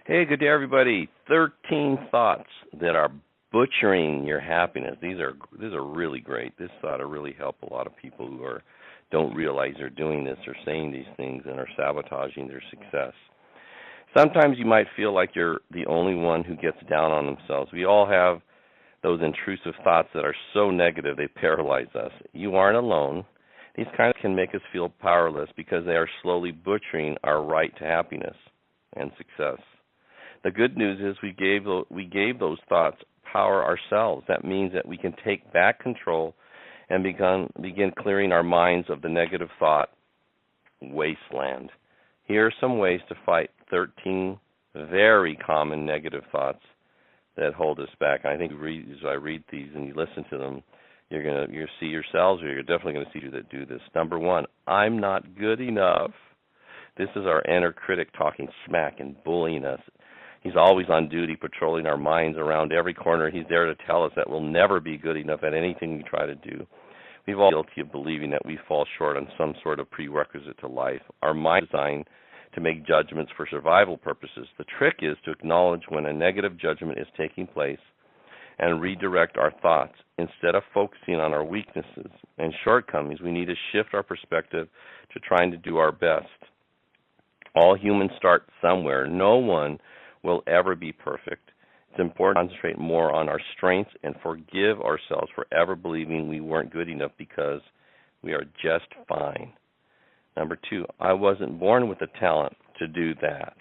Hey, good day, everybody. 13 thoughts that are butchering your happiness. These are really great. This ought to really help a lot of people who don't realize they're doing this or saying these things and are sabotaging their success. Sometimes you might feel like you're the only one who gets down on themselves. We all have those intrusive thoughts that are so negative they paralyze us. You aren't alone. These kinds can make us feel powerless because they are slowly butchering our right to happiness and success. The good news is we gave those thoughts power ourselves. That means that we can take back control and begin clearing our minds of the negative thought wasteland. Here are some ways to fight 13 very common negative thoughts that hold us back. I think as I read these and you listen to them, you're see yourselves, or you're definitely going to see you that do this. Number one, I'm not good enough. This is our inner critic talking smack and bullying us. He's always on duty, patrolling our minds around every corner. He's there to tell us that we'll never be good enough at anything we try to do. We've all been guilty of believing that we fall short on some sort of prerequisite to life. Our mind is designed to make judgments for survival purposes. The trick is to acknowledge when a negative judgment is taking place and redirect our thoughts. Instead of focusing on our weaknesses and shortcomings, we need to shift our perspective to trying to do our best. All humans start somewhere. No one will ever be perfect. It's important to concentrate more on our strengths and forgive ourselves for ever believing we weren't good enough because we are just fine. Number two, I wasn't born with the talent to do that.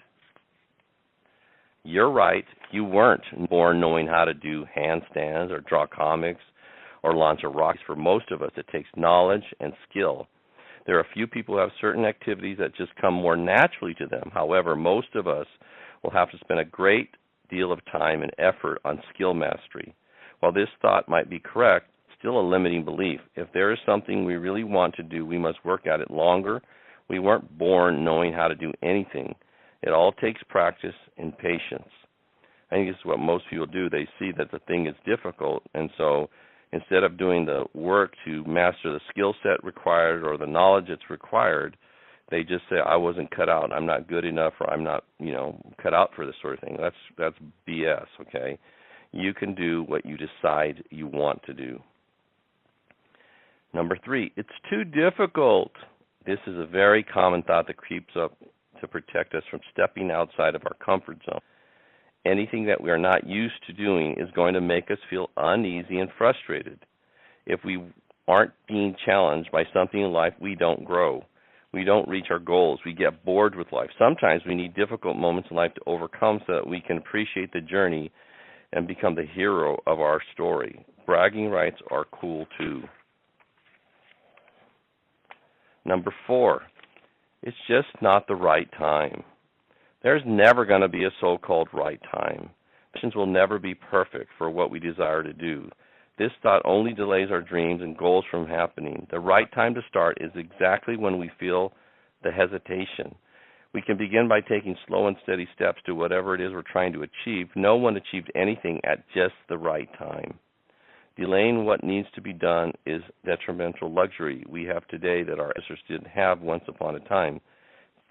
You're right. You weren't born knowing how to do handstands or draw comics or launch a rocket. For most of us, it takes knowledge and skill. There are a few people who have certain activities that just come more naturally to them. However, most of us will have to spend a great deal of time and effort on skill mastery. While this thought might be correct, it's still a limiting belief. If there is something we really want to do, we must work at it longer. We weren't born knowing how to do anything. It all takes practice and patience. I think this is what most people do. They see that the thing is difficult, and so instead of doing the work to master the skill set required or the knowledge that's required, they just say, I wasn't cut out, I'm not good enough, or I'm not, cut out for this sort of thing. That's BS, okay? You can do what you decide you want to do. Number three, it's too difficult. This is a very common thought that creeps up to protect us from stepping outside of our comfort zone. Anything that we are not used to doing is going to make us feel uneasy and frustrated. If we aren't being challenged by something in life, we don't grow. We don't reach our goals. We get bored with life. Sometimes we need difficult moments in life to overcome so that we can appreciate the journey and become the hero of our story. Bragging rights are cool too. Number four, it's just not the right time. There's never going to be a so-called right time. Missions will never be perfect for what we desire to do. This thought only delays our dreams and goals from happening. The right time to start is exactly when we feel the hesitation. We can begin by taking slow and steady steps to whatever it is we're trying to achieve. No one achieved anything at just the right time. Delaying what needs to be done is detrimental luxury we have today that our ancestors didn't have once upon a time.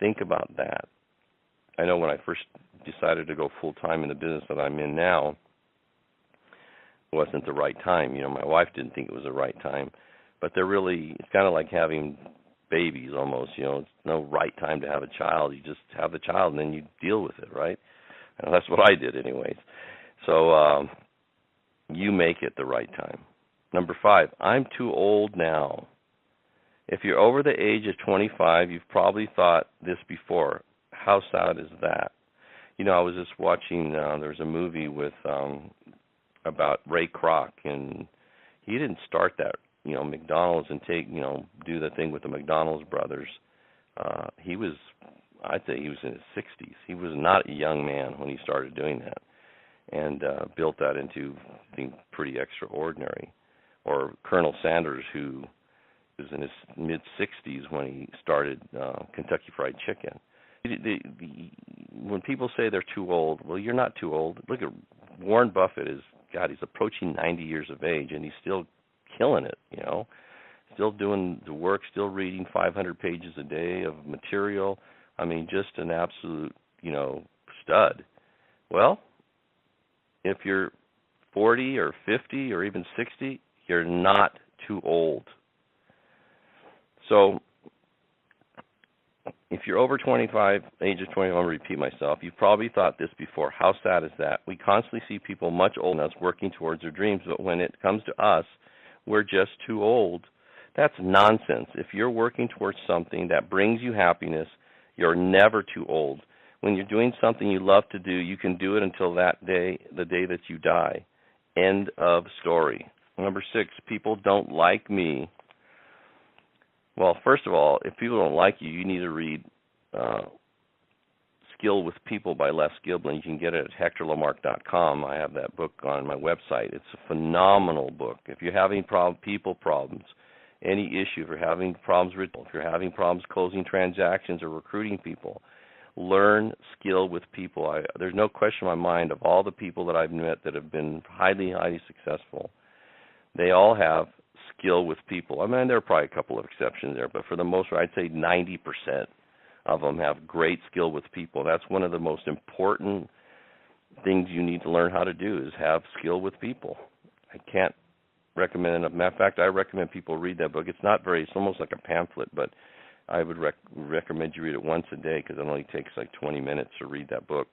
Think about that. I know when I first decided to go full-time in the business that I'm in now, it wasn't the right time. My wife didn't think it was the right time. But it's kind of like having babies almost. It's no right time to have a child. You just have the child and then you deal with it, right? And that's what I did anyways. So you make it the right time. Number five, I'm too old now. If you're over the age of 25, you've probably thought this before. How sad is that? I was just watching, there's a movie with about Ray Kroc, and he didn't start that, McDonald's and do the thing with the McDonald's brothers. I'd say he was in his 60s. He was not a young man when he started doing that, and built that into being pretty extraordinary. Or Colonel Sanders, who was in his mid-60s when he started Kentucky Fried Chicken. When people say they're too old, well, you're not too old. Look at Warren Buffett. He's approaching 90 years of age, and he's still killing it, still doing the work, still reading 500 pages a day of material. I mean, just an absolute, stud. Well, if you're 40 or 50 or even 60, you're not too old. So if you're over 25, age of 21, I'll repeat myself, you've probably thought this before. How sad is that? We constantly see people much older than us working towards their dreams, but when it comes to us, we're just too old. That's nonsense. If you're working towards something that brings you happiness, you're never too old. When you're doing something you love to do, you can do it until that day, the day that you die. End of story. Number 6, people don't like me. Well, first of all, if people don't like you, you need to read Skill with People by Les Giblin. You can get it at hectorlamarque.com. I have that book on my website. It's a phenomenal book. If you're having people problems, any issue, if you're having problems if you're having problems closing transactions or recruiting people, learn Skill with People. There's no question in my mind of all the people that I've met that have been highly, highly successful. They all have skill with people. I mean, there are probably a couple of exceptions there, but for the most part, I'd say 90% of them have great skill with people. That's one of the most important things you need to learn how to do is have skill with people. I can't recommend enough. Matter of fact, I recommend people read that book. It's almost like a pamphlet, but I would recommend you read it once a day because it only takes like 20 minutes to read that book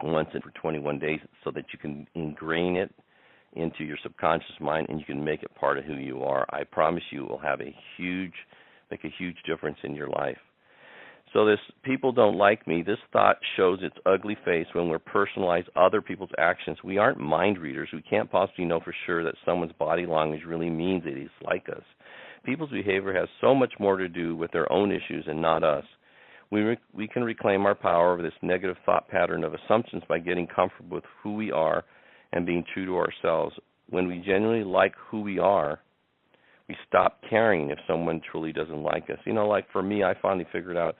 once for 21 days so that you can ingrain it into your subconscious mind and you can make it part of who you are. I promise you it will have make a huge difference in your life. So this people don't like me, this thought shows its ugly face when we personalize other people's actions. We aren't mind readers. We can't possibly know for sure that someone's body language really means they dislike us. People's behavior has so much more to do with their own issues and not us. We can reclaim our power over this negative thought pattern of assumptions by getting comfortable with who we are and being true to ourselves. When we genuinely like who we are, we stop caring if someone truly doesn't like us. You know, like for me, I finally figured out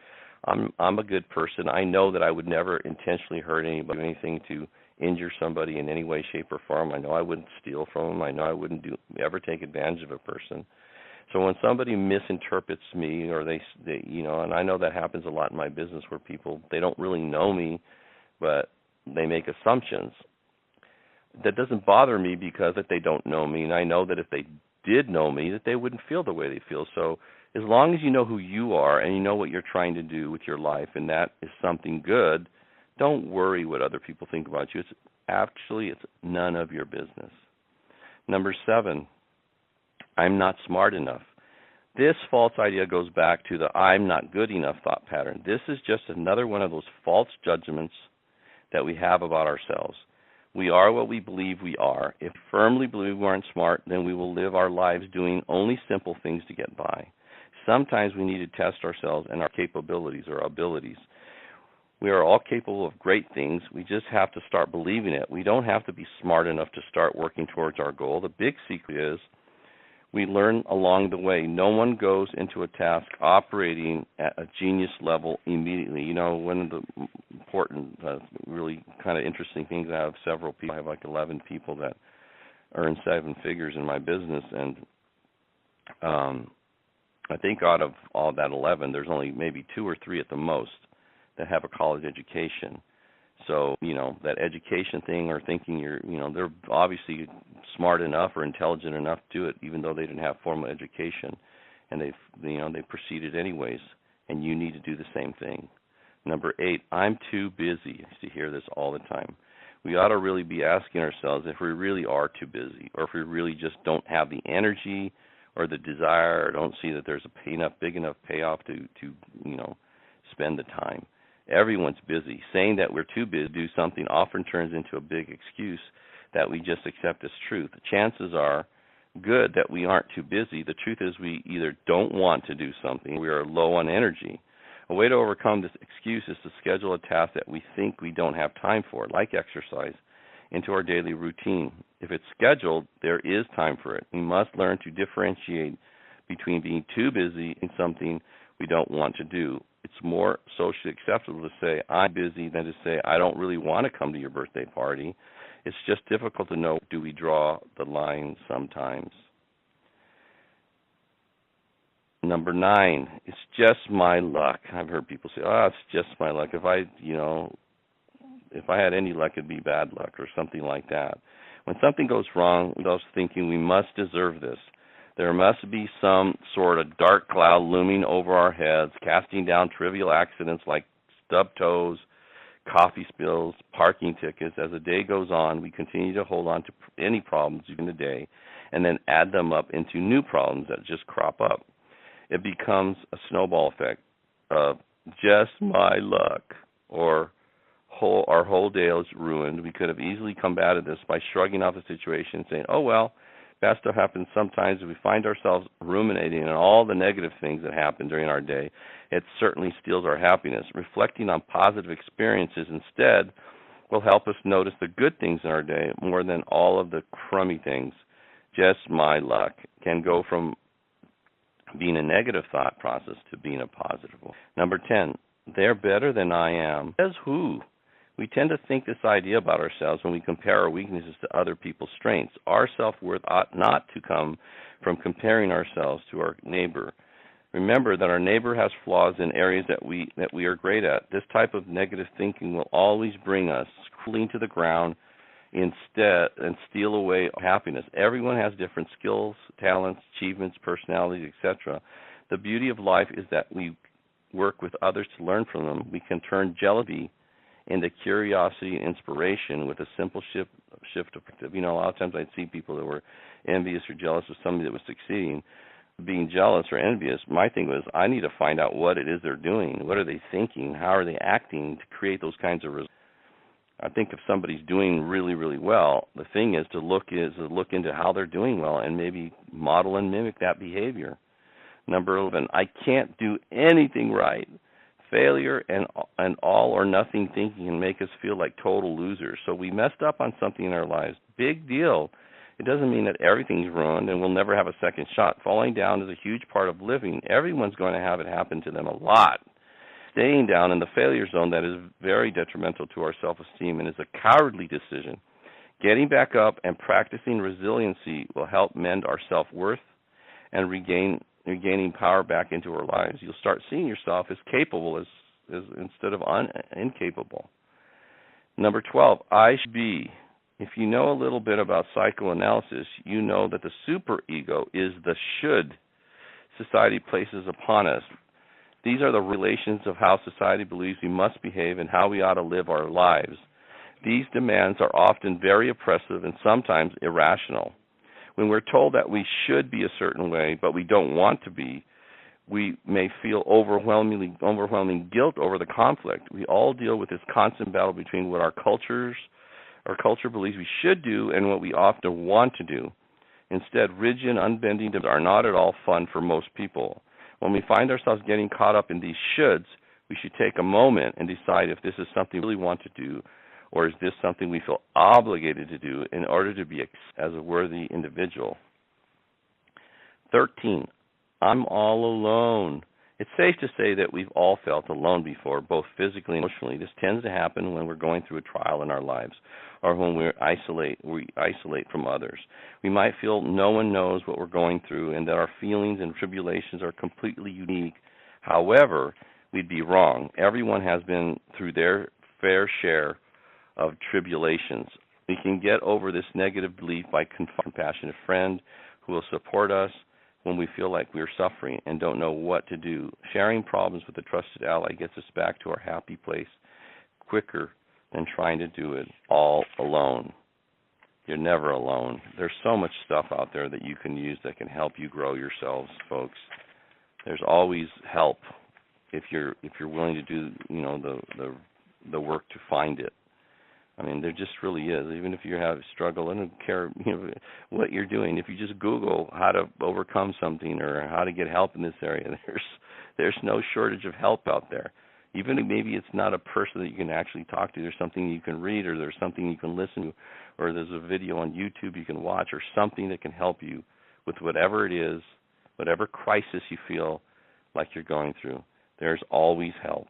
I'm a good person. I know that I would never intentionally hurt anybody, do anything to injure somebody in any way, shape, or form. I know I wouldn't steal from them. I know I wouldn't ever take advantage of a person. So when somebody misinterprets me, or they and I know that happens a lot in my business where people, they don't really know me, but they make assumptions. That doesn't bother me because that they don't know me, and I know that if they did know me, that they wouldn't feel the way they feel. So as long as you know who you are and you know what you're trying to do with your life, and that is something good, don't worry what other people think about you. It's none of your business. Number 7, I'm not smart enough. This false idea goes back to the I'm not good enough thought pattern. This is just another one of those false judgments that we have about ourselves. We are what we believe we are. If we firmly believe we aren't smart, then we will live our lives doing only simple things to get by. Sometimes we need to test ourselves and our capabilities or abilities. We are all capable of great things. We just have to start believing it. We don't have to be smart enough to start working towards our goal. The big secret is we learn along the way. No one goes into a task operating at a genius level immediately. You know, one of the important, really kind of interesting things, I have several people. I have like 11 people that earn 7 figures in my business, and I think out of all that 11, there's only maybe 2 or 3 at the most that have a college education. So, that education thing, or thinking they're obviously smart enough or intelligent enough to do it, even though they didn't have formal education, and they proceeded anyways. And you need to do the same thing. Number 8, I'm too busy. I used to hear this all the time. We ought to really be asking ourselves if we really are too busy, or if we really just don't have the energy or the desire, or don't see that there's a big enough payoff to spend the time. Everyone's busy. Saying that we're too busy to do something often turns into a big excuse that we just accept as truth. The chances are good that we aren't too busy. The truth is we either don't want to do something, we are low on energy. A way to overcome this excuse is to schedule a task that we think we don't have time for, like exercise, into our daily routine. If it's scheduled, there is time for it. We must learn to differentiate between being too busy and something we don't want to do. It's more socially acceptable to say, I'm busy, than to say, I don't really want to come to your birthday party. It's just difficult to know, do we draw the line sometimes? Number 9, it's just my luck. I've heard people say, it's just my luck. If if I had any luck, it'd be bad luck or something like that. When something goes wrong, we go thinking we must deserve this. There must be some sort of dark cloud looming over our heads, casting down trivial accidents like stubbed toes, coffee spills, parking tickets. As the day goes on, we continue to hold on to any problems during the day and then add them up into new problems that just crop up. It becomes a snowball effect of just my luck, or our whole day is ruined. We could have easily combated this by shrugging off the situation and saying, oh, well, bad stuff happens sometimes. If we find ourselves ruminating on all the negative things that happen during our day, it certainly steals our happiness. Reflecting on positive experiences instead will help us notice the good things in our day more than all of the crummy things. Just my luck can go from being a negative thought process to being a positive one. Number 10, they're better than I am. Says who? We tend to think this idea about ourselves when we compare our weaknesses to other people's strengths. Our self-worth ought not to come from comparing ourselves to our neighbor. Remember that our neighbor has flaws in areas that we are great at. This type of negative thinking will always bring us cooling to the ground instead and steal away our happiness. Everyone has different skills, talents, achievements, personalities, etc. The beauty of life is that we work with others to learn from them. We can turn jealousy into curiosity and inspiration with a simple shift of perspective. You know, a lot of times I'd see people that were envious or jealous of somebody that was succeeding. Being jealous or envious, my thing was, I need to find out what it is they're doing. What are they thinking? How are they acting to create those kinds of results? I think if somebody's doing really, really well, the thing is to look into how they're doing well and maybe model and mimic that behavior. Number 11, I can't do anything right. Failure and all or nothing thinking can make us feel like total losers. So we messed up on something in our lives. Big deal. It doesn't mean that everything's ruined and we'll never have a second shot. Falling down is a huge part of living. Everyone's going to have it happen to them a lot. Staying down in the failure zone, that is very detrimental to our self-esteem and is a cowardly decision. Getting back up and practicing resiliency will help mend our self-worth and regaining power back into our lives. You'll start seeing yourself as capable as instead of incapable. Number 12, I should be. If you know a little bit about psychoanalysis, you know that the superego is the should society places upon us. These are the relations of how society believes we must behave and how we ought to live our lives. These demands are often very oppressive and sometimes irrational. When we're told that we should be a certain way, but we don't want to be, we may feel overwhelming guilt over the conflict. We all deal with this constant battle between what our culture believes we should do and what we often want to do. Instead, rigid, unbending demands are not at all fun for most people. When we find ourselves getting caught up in these shoulds, we should take a moment and decide if this is something we really want to do, or is this something we feel obligated to do in order to be as a worthy individual. 13, I'm all alone. It's safe to say that we've all felt alone before, both physically and emotionally. This tends to happen when we're going through a trial in our lives or when we isolate from others. We might feel no one knows what we're going through and that our feelings and tribulations are completely unique. However, we'd be wrong. Everyone has been through their fair share of tribulations. We can get over this negative belief by confiding in a compassionate friend who will support us when we feel like we're suffering and don't know what to do. Sharing problems with a trusted ally gets us back to our happy place quicker than trying to do it all alone. You're never alone. There's so much stuff out there that you can use that can help you grow yourselves, folks. There's always help if you're willing to do, the work to find it. I mean, there just really is. Even if you have a struggle, I don't care what you're doing. If you just Google how to overcome something or how to get help in this area, there's no shortage of help out there. Even if maybe it's not a person that you can actually talk to, there's something you can read or there's something you can listen to or there's a video on YouTube you can watch or something that can help you with whatever it is, whatever crisis you feel like you're going through. There's always help.